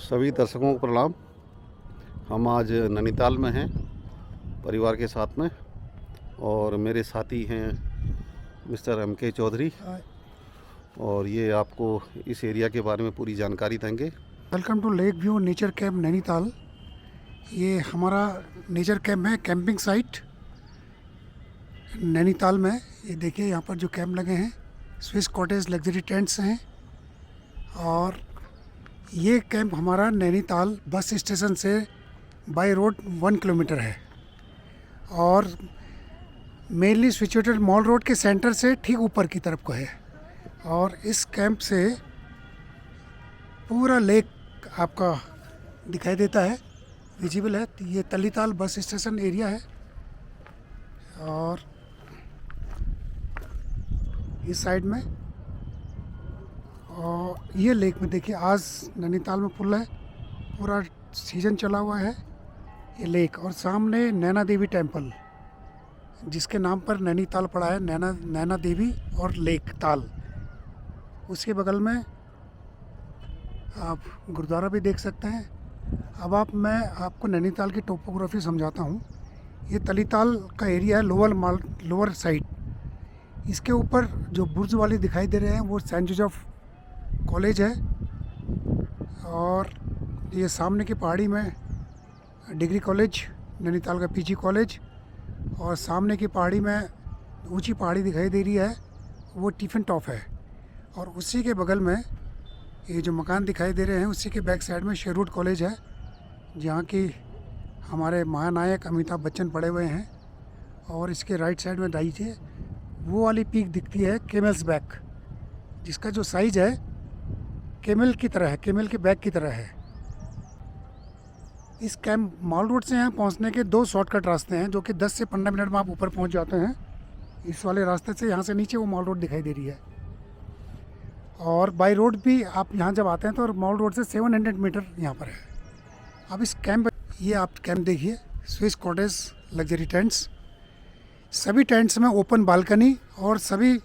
सभी दर्शकों को प्रणाम। हम आज नैनीताल में हैं परिवार के साथ में, और मेरे साथी हैं मिस्टर MK चौधरी, और ये आपको इस एरिया के बारे में पूरी जानकारी देंगे। Welcome to Lake View Nature Camp Nainital. ये हमारा नेचर कैंप है, कैंपिंग साइट नैनीताल में। ये देखिए यहाँ पर जो कैंप लगे हैं, स्विस कॉटेज लग्जरी टेंट्स हैं। और ये कैंप हमारा नैनीताल बस स्टेशन से बाय रोड 1 किलोमीटर है, और मेनली सिचुएटेड मॉल रोड के सेंटर से ठीक ऊपर की तरफ को है। और इस कैंप से पूरा लेक आपका दिखाई देता है, विजिबल है। ये तलीताल बस स्टेशन एरिया है। और इस साइड में, और ये लेक में देखिए, आज नैनीताल में फुल है, पूरा सीजन चला हुआ है ये लेक। और सामने नैना देवी टेम्पल, जिसके नाम पर नैनीताल पड़ा है, नैना देवी और लेक ताल। उसके बगल में आप गुरुद्वारा भी देख सकते हैं। अब मैं आपको नैनीताल की टोपोग्राफी समझाता हूँ। ये तलीताल का एरिया है, लोअर साइड। इसके ऊपर जो बुर्ज वाले दिखाई दे रहे हैं वो सेंट जोसेफ कॉलेज है। और ये सामने की पहाड़ी में डिग्री कॉलेज, नैनीताल का PG कॉलेज। और सामने की पहाड़ी में ऊंची पहाड़ी दिखाई दे रही है, वो टिफिन टॉप है। और उसी के बगल में ये जो मकान दिखाई दे रहे हैं, उसी के बैक साइड में शेरवुड कॉलेज है, जहाँ की हमारे महानायक अमिताभ बच्चन पढ़े हुए हैं। और इसके राइट साइड में देखिए, वो वाली पीक दिखती है केमल्स बैक, जिसका जो साइज है केमल की तरह है, केमल के बैक की तरह है। इस कैंप मॉल रोड से यहाँ पहुँचने के 2 शॉर्टकट रास्ते हैं, जो कि 10 से 15 मिनट में आप ऊपर पहुँच जाते हैं। इस वाले रास्ते से यहाँ से नीचे वो मॉल रोड दिखाई दे रही है। और बाई रोड भी आप यहाँ जब आते हैं तो मॉल रोड से 700 मीटर यहाँ पर है। अब इस कैंप, ये आप कैंप देखिए, स्विस कॉटेज लग्जरी टेंट्स। सभी टेंट्स में ओपन बालकनी, और सभी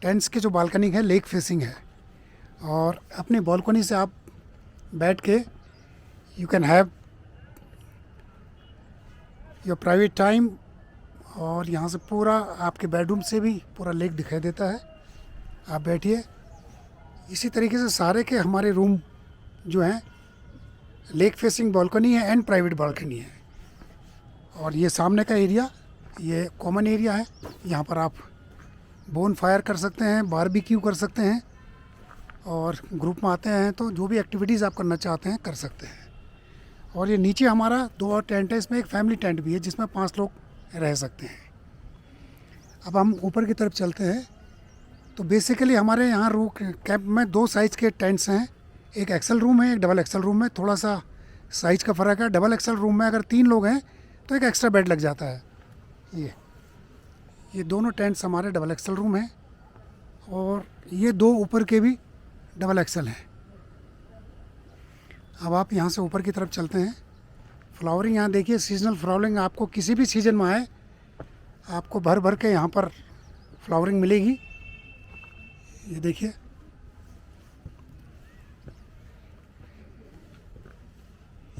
टेंट्स के जो बालकनी है लेक फेसिंग है। और अपनी बालकनी से आप बैठ के you can have your private time. और यहाँ से पूरा आपके बेडरूम से भी पूरा लेक दिखाई देता है। आप बैठिए। इसी तरीके से सारे के हमारे रूम जो हैं लेक फेसिंग बालकनी है एंड प्राइवेट बालकनी है। और ये सामने का एरिया, ये कॉमन एरिया है। यहाँ पर आप बोन फायर कर सकते हैं, बारबेक्यू कर सकते हैं, और ग्रुप में आते हैं तो जो भी एक्टिविटीज़ आप करना चाहते हैं कर सकते हैं। और ये नीचे हमारा 2 और टेंट है, इसमें एक फैमिली टेंट भी है जिसमें 5 लोग रह सकते हैं। अब हम ऊपर की तरफ चलते हैं। तो बेसिकली हमारे यहाँ कैंप में 2 साइज़ के टेंट्स हैं। एक एक्सल रूम है, एक डबल एक्सल रूम है। थोड़ा सा साइज़ का फ़र्क है। डबल एक्सल रूम में अगर 3 लोग हैं तो एक एक्स्ट्रा बेड लग जाता है। ये दोनों टेंट्स हमारे डबल एक्सल रूम हैं, और ये 2 ऊपर के भी डबल एक्सल हैं। अब आप यहाँ से ऊपर की तरफ चलते हैं। फ्लावरिंग यहाँ देखिए, सीजनल फ्लावरिंग आपको किसी भी सीजन में आए आपको भर भर के यहाँ पर फ्लावरिंग मिलेगी। ये देखिए,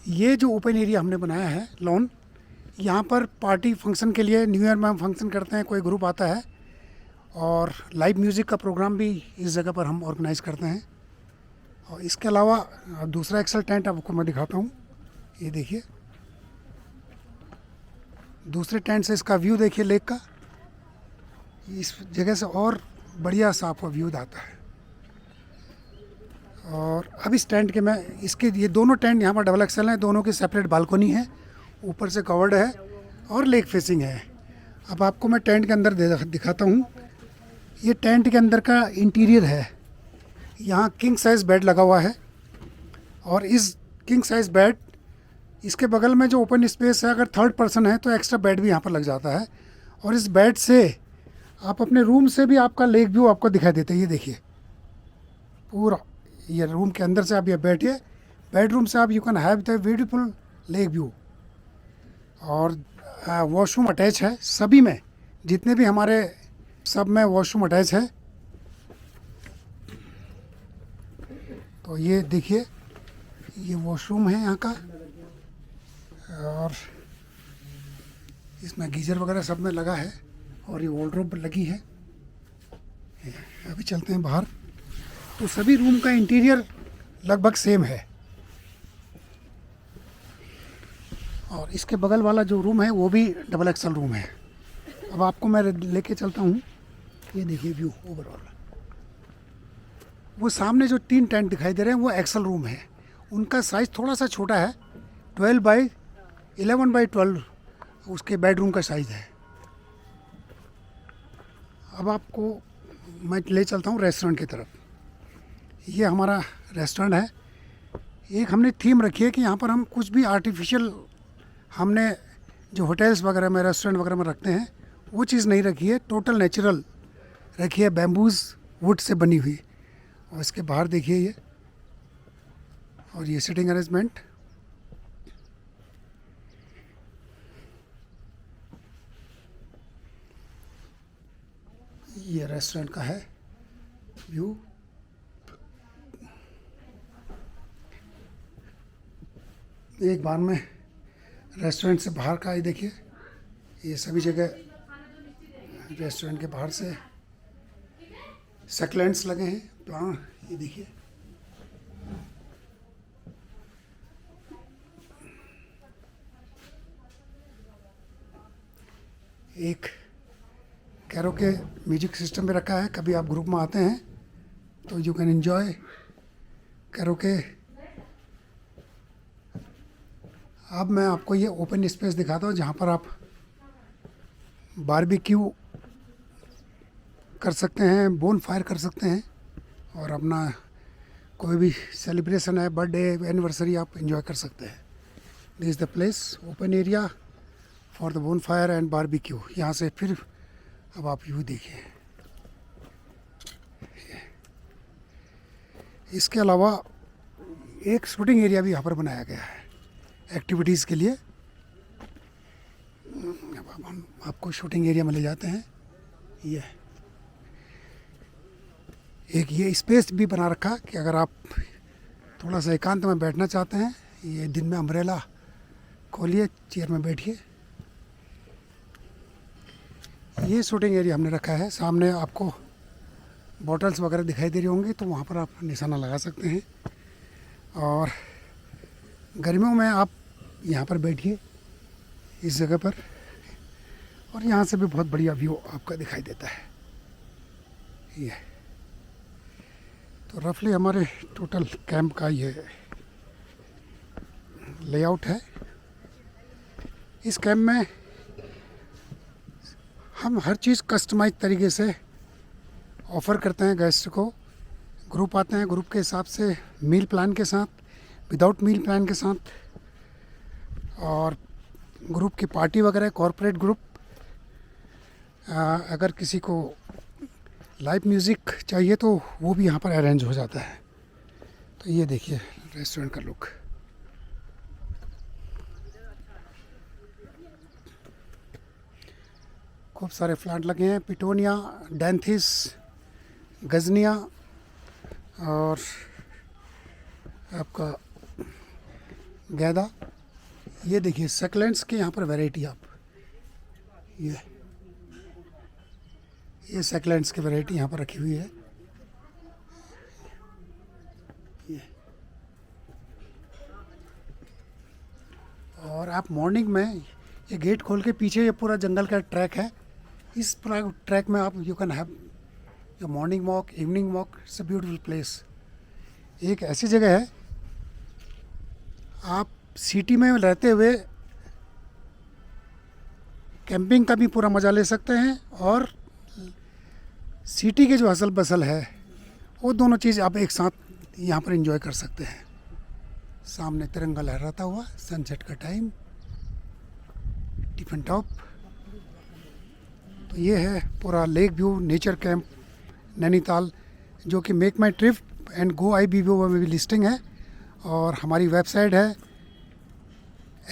ये जो ओपन एरिया हमने बनाया है लॉन, यहाँ पर पार्टी फंक्शन के लिए, न्यू ईयर में हम फंक्शन करते हैं, कोई ग्रुप आता है, और लाइव म्यूज़िक का प्रोग्राम भी इस जगह पर हम ऑर्गेनाइज़ करते हैं। और इसके अलावा दूसरा एक्सल टेंट आपको मैं दिखाता हूँ। ये देखिए, दूसरे टेंट से इसका व्यू देखिए लेक का। इस जगह से और बढ़िया सा आपको व्यू आता है। और अब इस टेंट के मैं, इसके ये दोनों टेंट यहाँ पर डबल एक्सल हैं, दोनों की सेपरेट बालकनी है, ऊपर से कवर्ड है और लेक फेसिंग है। अब आपको मैं टेंट के अंदर दिखाता हूँ। ये टेंट के अंदर का इंटीरियर है। यहाँ किंग साइज़ बेड लगा हुआ है, और इस किंग साइज़ बेड, इसके बगल में जो ओपन स्पेस है, अगर 3rd पर्सन है तो एक्स्ट्रा बेड भी यहाँ पर लग जाता है। और इस बेड से आप अपने रूम से भी आपका लेक व्यू आपको दिखाई देता है। ये देखिए, पूरा ये रूम के अंदर से आप ये बैठिए, बेडरूम से आप you can have the beautiful lake view. और वॉशरूम अटैच है सभी में, जितने भी हमारे सब में वॉशरूम अटैच है। तो ये देखिए, ये वॉशरूम है यहाँ का, और इसमें गीज़र वगैरह सब में लगा है, और ये वॉर्डरोब लगी है। अभी चलते हैं बाहर। तो सभी रूम का इंटीरियर लगभग सेम है, और इसके बगल वाला जो रूम है वो भी डबल एक्सल रूम है। अब आपको मैं लेके चलता हूँ। ये देखिए व्यू ओवरऑल। वो सामने जो 3 टेंट दिखाई दे रहे हैं वो एक्सल रूम है। उनका साइज़ थोड़ा सा छोटा है, 11 बाई 12 उसके बेडरूम का साइज़ है। अब आपको मैं ले चलता हूँ रेस्टोरेंट की तरफ। ये हमारा रेस्टोरेंट है। एक हमने थीम रखी है कि यहाँ पर हम कुछ भी आर्टिफिशियल, हमने जो होटल्स वगैरह में, रेस्टोरेंट वगैरह में रखते हैं वो चीज़ नहीं रखी है, टोटल नेचुरल रखी है, बैम्बूज वुड से बनी हुई। और इसके बाहर देखिए ये, और ये सिटिंग अरेंजमेंट। ये रेस्टोरेंट का है व्यू। एक बार में रेस्टोरेंट से बाहर का ही देखिए, ये सभी जगह रेस्टोरेंट के बाहर से सक्लेंट्स लगे हैं, प्लांट। ये देखिए एक कैरोके म्यूजिक सिस्टम पे रखा है। कभी आप ग्रुप में आते हैं तो यू कैन एंजॉय कैरोके। अब मैं आपको ये ओपन स्पेस दिखाता हूँ जहाँ पर आप बारबेक्यू कर सकते हैं, बोन फायर कर सकते हैं, और अपना कोई भी सेलिब्रेशन है, बर्थडे एनिवर्सरी, आप एंजॉय कर सकते हैं। This is the place, open area for the bone fire and barbecue. यहाँ से फिर अब आप व्यू देखिए। इसके अलावा एक शूटिंग एरिया भी यहाँ पर बनाया गया है एक्टिविटीज़ के लिए। अब हम आपको शूटिंग एरिया में ले जाते हैं। ये एक ये स्पेस भी बना रखा कि अगर आप थोड़ा सा एकांत में बैठना चाहते हैं, ये दिन में अम्ब्रेला खोलिए, चेयर में बैठिए। ये शूटिंग एरिया हमने रखा है। सामने आपको बॉटल्स वगैरह दिखाई दे रही होंगी, तो वहाँ पर आप निशाना लगा सकते हैं। और गर्मियों में आप यहाँ पर बैठिए इस जगह पर, और यहाँ से भी बहुत बढ़िया व्यू आपका दिखाई देता है। ये तो रफली हमारे टोटल कैंप का ये लेआउट है। इस कैंप में हम हर चीज़ कस्टमाइज तरीके से ऑफ़र करते हैं गेस्ट को। ग्रुप आते हैं, ग्रुप के हिसाब से मील प्लान के साथ, विदाउट मील प्लान के साथ, और ग्रुप की पार्टी वगैरह, कॉरपोरेट ग्रुप। अगर किसी को लाइव म्यूज़िक चाहिए तो वो भी यहाँ पर अरेंज हो जाता है। तो ये देखिए रेस्टोरेंट का लुक। खूब सारे प्लांट लगे हैं, पिटोनिया, डैंथिस, गजनिया, और आपका गेंदा। ये देखिए सक्लेंट्स की यहाँ पर वैरायटी। आप ये सक्लेंट्स की वैरायटी यहाँ पर रखी हुई है। ये और आप मॉर्निंग में ये गेट खोल के पीछे ये पूरा जंगल का ट्रैक है। इस पूरा ट्रैक में आप you can have your morning walk, evening walk. It's a beautiful place. एक ऐसी जगह है, आप सिटी में रहते हुए कैंपिंग का भी पूरा मज़ा ले सकते हैं, और सिटी के जो हसल बसल है वो दोनों चीज़ आप एक साथ यहाँ पर एंजॉय कर सकते हैं। सामने तिरंगा लहराता हुआ, सनसेट का टाइम, टिफिन टॉप। तो ये है पूरा lake View Nature Camp Nainital, जो कि make my trip and go IBBO में भी लिस्टिंग है, और हमारी वेबसाइट है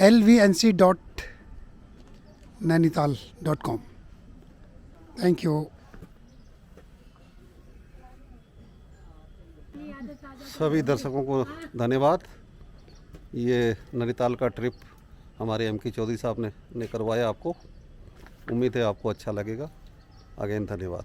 lvnc.nainital.com। Thank you. सभी दर्शकों को धन्यवाद। ये नैनीताल का ट्रिप हमारे एमके चौधरी साहब ने करवाया आपको। उम्मीद है आपको अच्छा लगेगा। अगेन धन्यवाद।